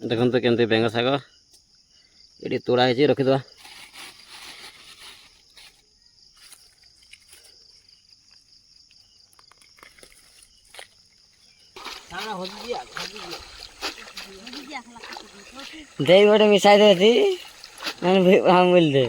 देखो तो केमती बेंग शाग ये तोड़ा है रखीद दे बटे मिसाई दे हम बोल दे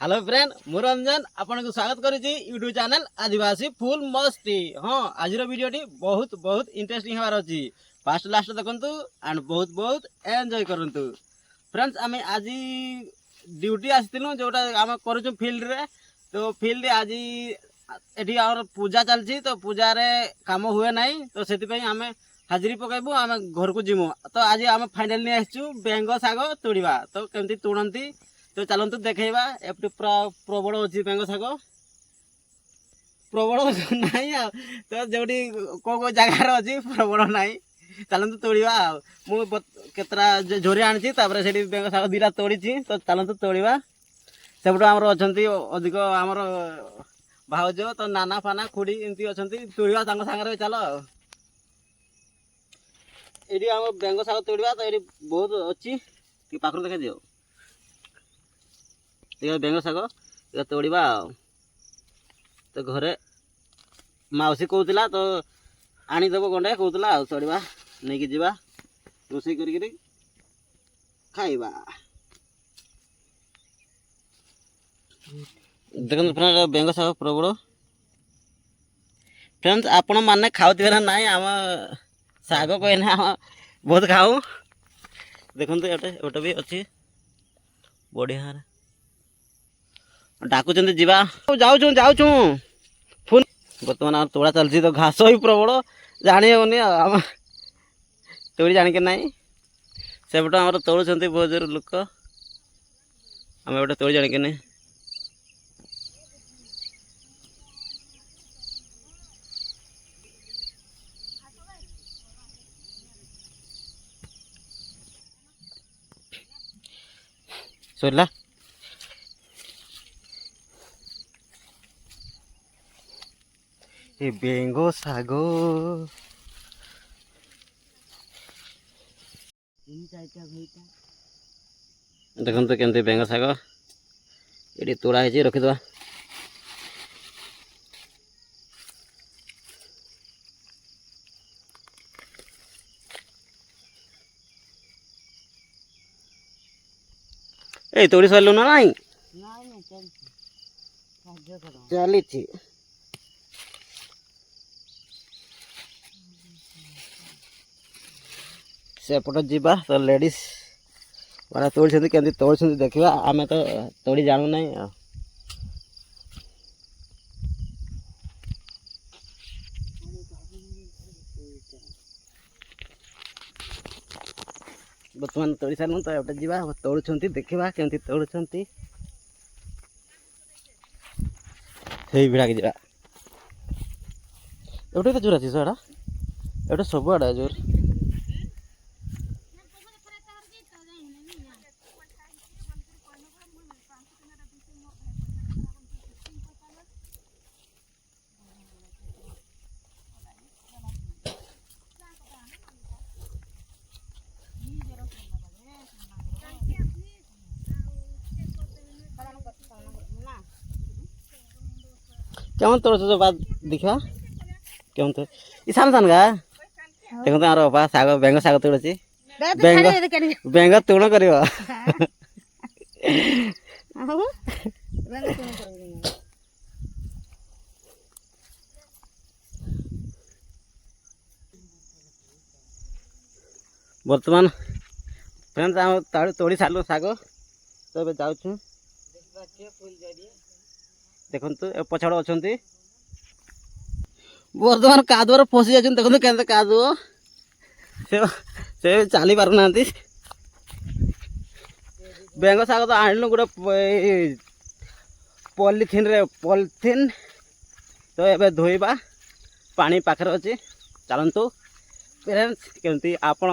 हेलो फ्रेंड मु रंजन आपन को स्वागत करुच्ची यूट्यूब चैनल आदिवासी फुल मस्ती। हाँ आज वीडियोटी बहुत बहुत इंटरेस्टिंग हमार अच्छी फास्ट लास्ट देखु एंड बहुत बहुत एंजॉय करंतु। फ्रेंड्स आम आज ड्यूटी आसलु जोटा आम कर फील्ड रे तो फील्ड आज एटी आम पूजा चलती तो पूजा रे काम हुए ना तो से आम हाजिरी पकेबू आम घर को जीमु तो आज आम फाइनल नहीं आसचु बेंग शाग तोड़वा तो केमती तोड़ती तो चलतु देखा एपटे प्रबल अच्छी बेंग शाग प्रबल ना तो जो कौ जगार अच्छी प्रबल ना चलतु तोड़वा मुतरा झोरी आनी से बेंग शाग दीटा तोड़ी तो चलतु तोड़वा सेपटू आमर अच्छा अधिक आमर भाउज तो नाना फाना खुड़ी एमती अच्छा तोड़वा सागर चल ये आम बेंग शाग तोड़वा तो ये बहुत अच्छी पाखर देखा दियो बेंग शाग तोड़वा तो घरे मौसी कहला तो आनीदेव गंडे कहला तोड़वा नहीं जावा रोसे कर खाइबा देखो फ्रेंड बेंग शाग प्रबल फ्रेंड्स आपण मैंने खाऊे ना ना आम शाग कहना आम बहुत खाऊ देखो एटे भी अच्छी बढ़िया डाकुच जा जाऊँ फुल बर्तमान तोड़ा चलती तो घास ही प्रबल जानी हेनी आम तोड़ी जानिक ना सेपट आम तोड़ुंट बहुत जोर लोक आम एपटे तोड़ी जानिक ना सरला ये बेंग शाग देखो तो केमती बेंग शाग ये तोड़ा है रखीद ए तोड़ी सारू ना ना चली सेपट जीवा तो लेडीज मैंने तोड़ी केमती तोड़ी देखा आम तो तोड़ी जानू ना बर्तमान तोड़ी सारू तो एपटे जीवा तोड़ुंट देखा केमती तोड़ुंट भिड़ा के जा एपटे तो जोर अच्छी सड़ा एपटे सब आड़ा जोर केमन तोड़ जो बात देखा केमन तो सान सान गा देखो तो बापा शाग बेंग शाग तोड़ी बेंग तोड़ कर बर्तमान फ्रेंड्स आम तोड़ी सारू शाग तो जाऊँ देखु पछाड़ अच्छा बर्तमान कादुआर फसी जा देखो के कादुओ से चली पार ना बेंग शाग तो आणलु गोटे पॉलिथिन तो ये धोइबा पानी पाखर अच्छी ଚାଲନ୍ତୁ ଫ୍ରେଣ୍ଡସ୍ କେମିତି ଆପଣ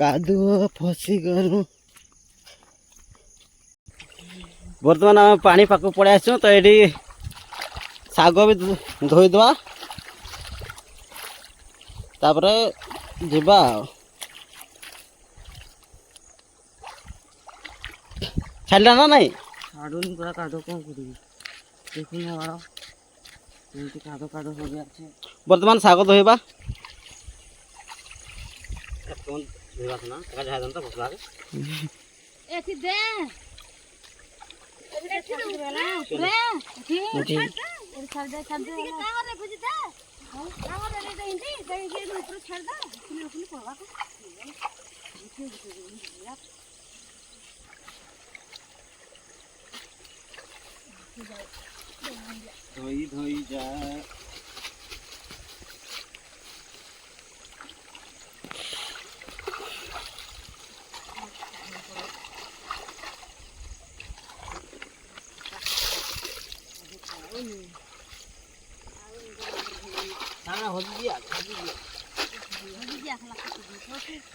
କାଦୁଅ ଫସିଗଲୁ। ବର୍ତ୍ତମାନ ଆମେ ପାଣି ପାଖକୁ ପଳେଇ ଆସିଛୁ ତ ଏଠି ଶାଗ ବି ଧୋଇଦେବା ତାପରେ ଯିବା ଆଉ। ଛାଡ଼ିଲା ନା ନାଇଁ? ଛାଡ଼ୁନି ପୁରା କାଦୁଅ, କ'ଣ କରିବି ଦେଖୁନ ବାଳ ଏମିତି କାଦୁଅ କାଦୁଅ ସବୁ ଅଛି। ବର୍ତ୍ତମାନ ଶାଗ ଧୋଇବା। ଧୋଇ ଧୋଇ ଯା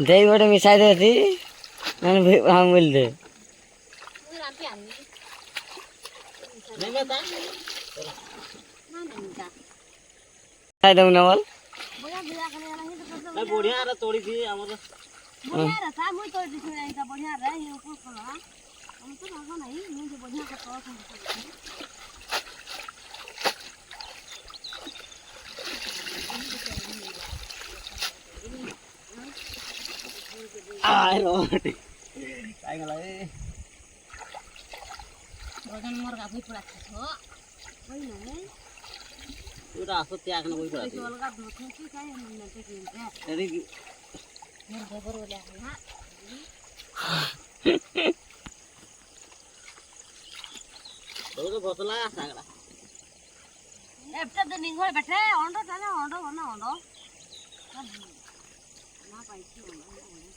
ଦେଇ ଗୋଟେ ମିଶାଇ ଦେଉଛି ନହେଲେ ହଁ ମିଳିଦେ ମିଶାଇ ଦେବୁ ନା ବଲ ବଢିଆ ତୋଳିଛି ଆମର आस त्याग न बसला सागला एफ्टर द निंगोल बैठे ओंडो ताने ओंडो बना ओंडो ना पाइছি ओंडो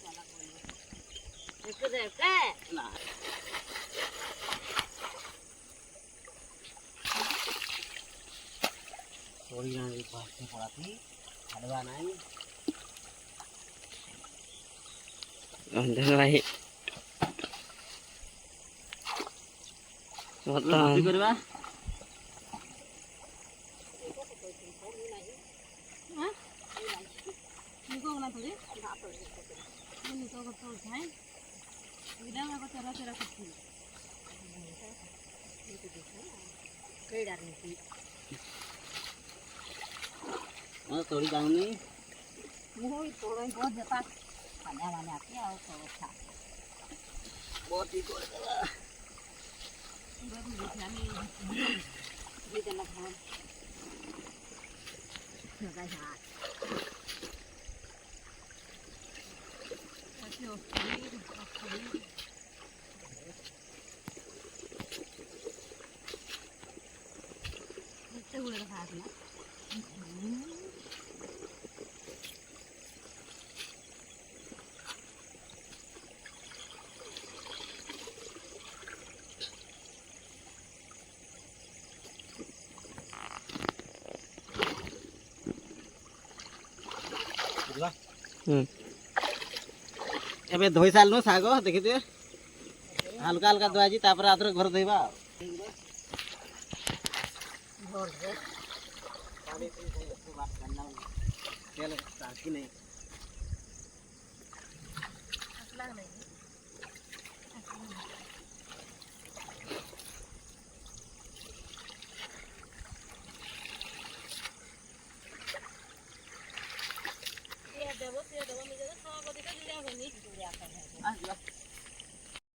चला कोई एफ्टर दे एफ्टर ना थोड़ी ना पास से पड़ाती हलवा नहीं अंदर भाई मतलब करवा हां निको ना थोड़ी निको को तो है इधर में को तेरा तेरा कुछ कई डाल नहीं मैं थोड़ी जाऊं नहीं वो थोड़ा बहुत देता खाने वाले आते हैं और थोड़ा खा बहुत ही थोड़ा ये तो लगा लगा हाथ अच्छा इतने बड़े हाथ ना एबे धोई सालनु साग देखिथिबे हल्का हल्का धोआजी तापर आथरे घर धोइबा घर रे पानी से बात करना तेल साकी नहीं असला नहीं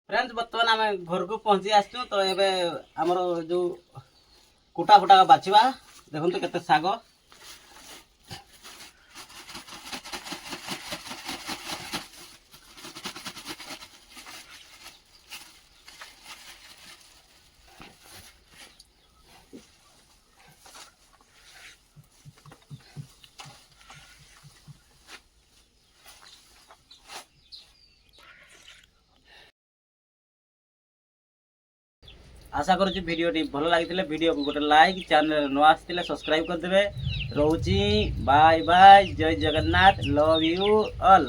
फ्रेंड्स बर्तमान आम घर को पहुंची आसचु तो ये आमर जो कुटा फुटा बाछवा देखो केते साग आशा करुच्ची भिडटी भल लगी भिडियो को गोटे लाइक चैनल न आसते सब्सक्राइब करदे रोची बाय बाय जय जगन्नाथ लव यू ऑल।